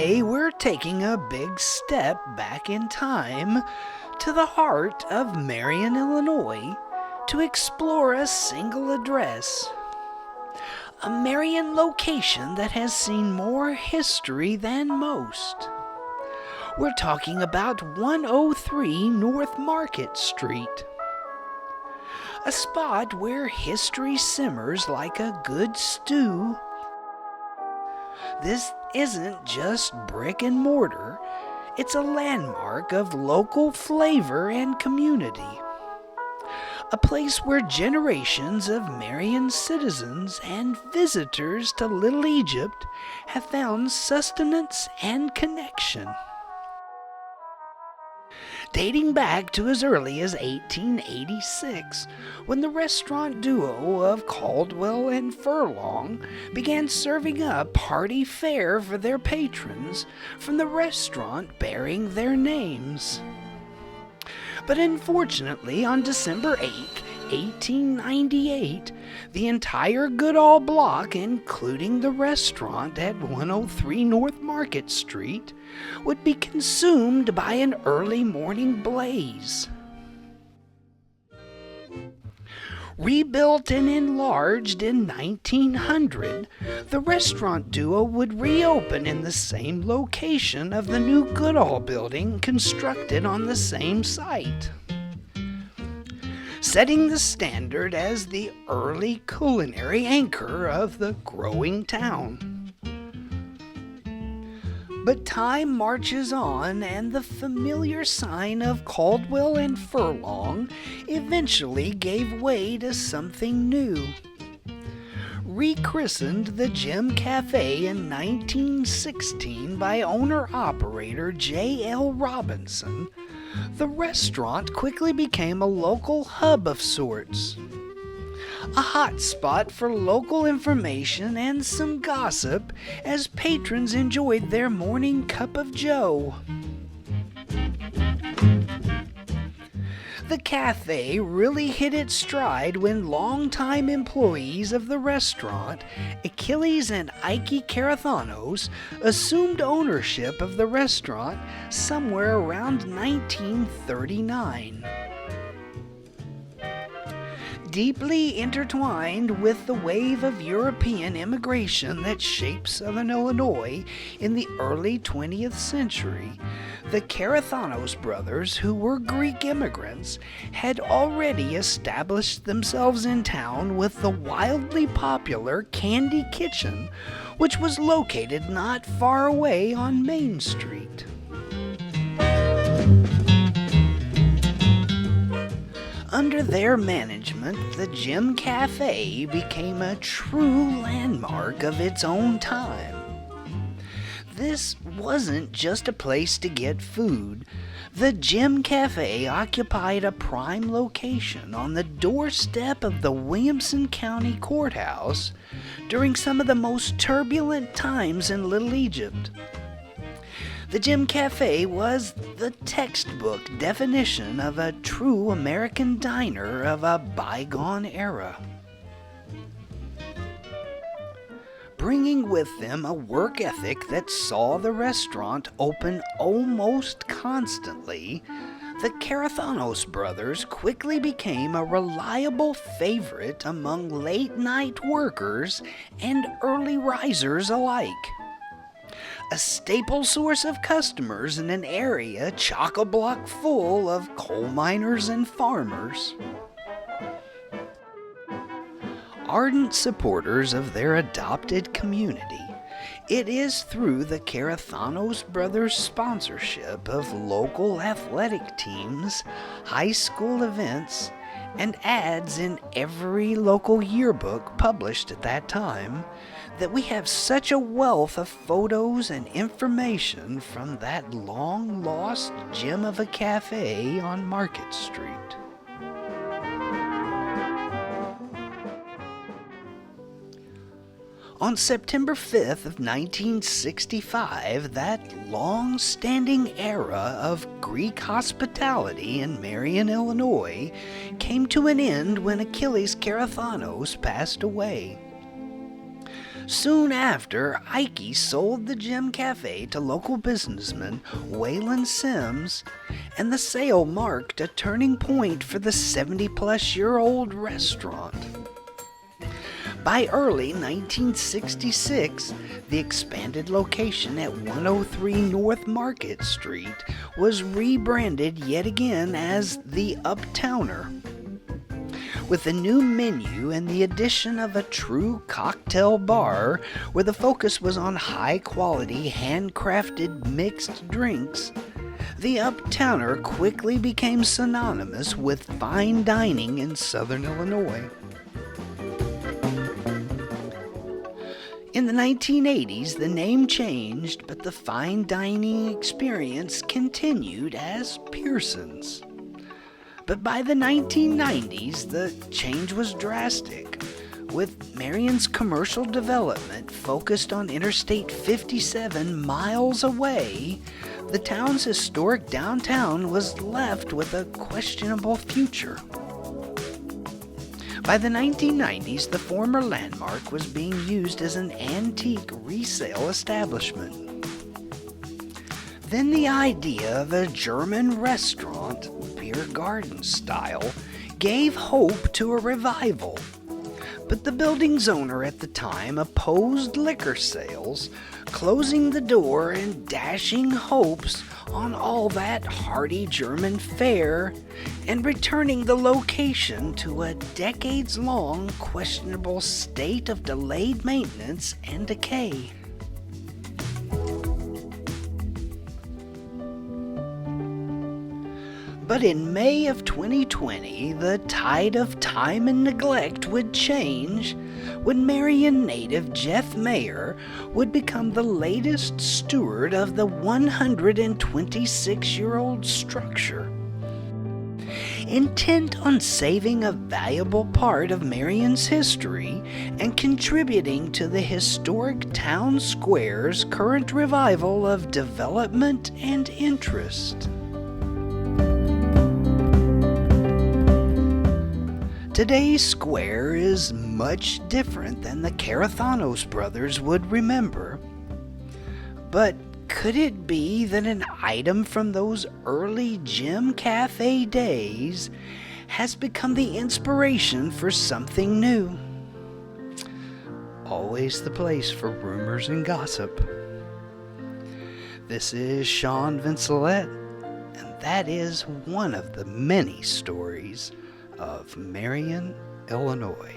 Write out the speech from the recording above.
Today we're taking a big step back in time to the heart of Marion, Illinois, to explore a single address. A Marion location that has seen more history than most. We're talking about 103 North Market Street. A spot where history simmers like a good stew. This isn't just brick and mortar, it's a landmark of local flavor and community. A place where generations of Marion citizens and visitors to Little Egypt have found sustenance and connection. Dating back to as early as 1886, when the restaurant duo of Caldwell and Furlong began serving up hearty fare for their patrons from the restaurant bearing their names. But unfortunately, on December 8, 1898, the entire Goodall block, including the restaurant at 103 North Market Street, would be consumed by an early morning blaze. Rebuilt and enlarged in 1900, the restaurant duo would reopen in the same location of the new Goodall building constructed on the same site, setting the standard as the early culinary anchor of the growing town. But time marches on, and the familiar sign of Caldwell and Furlong eventually gave way to something new. Rechristened the Gem Cafe in 1916 by owner-operator J.L. Robinson, the restaurant quickly became a local hub of sorts. A hot spot for local information and some gossip as patrons enjoyed their morning cup of joe. The cafe really hit its stride when longtime employees of the restaurant, Achilles and Ike Carathanos, assumed ownership of the restaurant somewhere around 1939. Deeply intertwined with the wave of European immigration that shaped Southern Illinois in the early 20th century, the Carathanos brothers, who were Greek immigrants, had already established themselves in town with the wildly popular Candy Kitchen, which was located not far away on Main Street. Under their management, the Gem Cafe became a true landmark of its own time. This wasn't just a place to get food. The Gem Cafe occupied a prime location on the doorstep of the Williamson County Courthouse during some of the most turbulent times in Little Egypt. The Gem Cafe was the textbook definition of a true American diner of a bygone era. Bringing with them a work ethic that saw the restaurant open almost constantly, the Carathanos brothers quickly became a reliable favorite among late-night workers and early risers alike. A staple source of customers in an area chock-a-block full of coal miners and farmers. Ardent supporters of their adopted community, it is through the Carathanos brothers' sponsorship of local athletic teams, high school events, and ads in every local yearbook published at that time that we have such a wealth of photos and information from that long-lost gem of a cafe on Market Street. On September 5th of 1965, that long-standing era of Greek hospitality in Marion, Illinois, came to an end when Achilles Carathanos passed away. Soon after, Ike sold the Gem Cafe to local businessman Waylon Sims, and the sale marked a turning point for the 70-plus-year-old restaurant. By early 1966, the expanded location at 103 North Market Street was rebranded yet again as the Uptowner. With a new menu and the addition of a true cocktail bar where the focus was on high-quality, handcrafted mixed drinks, the Uptowner quickly became synonymous with fine dining in Southern Illinois. In the 1980s, the name changed, but the fine dining experience continued as Pearson's. But by the 1990s, the change was drastic, with Marion's commercial development focused on Interstate 57 miles away. The town's historic downtown was left with a questionable future. By the 1990s, the former landmark was being used as an antique resale establishment. Then the idea of a German restaurant, beer garden style, gave hope to a revival. But the building's owner at the time opposed liquor sales, closing the door and dashing hopes on all that hearty German fare, and returning the location to a decades-long questionable state of delayed maintenance and decay. But in May of 2020, the tide of time and neglect would change when Marion native Jeff Mayer would become the latest steward of the 126-year-old structure. Intent on saving a valuable part of Marion's history and contributing to the historic town square's current revival of development and interest. Today's square is much different than the Carathanos brothers would remember. But could it be that an item from those early Gem Cafe days has become the inspiration for something new? Always the place for rumors and gossip. This is Sean Vincelette, and that is one of the many stories of Marion, Illinois.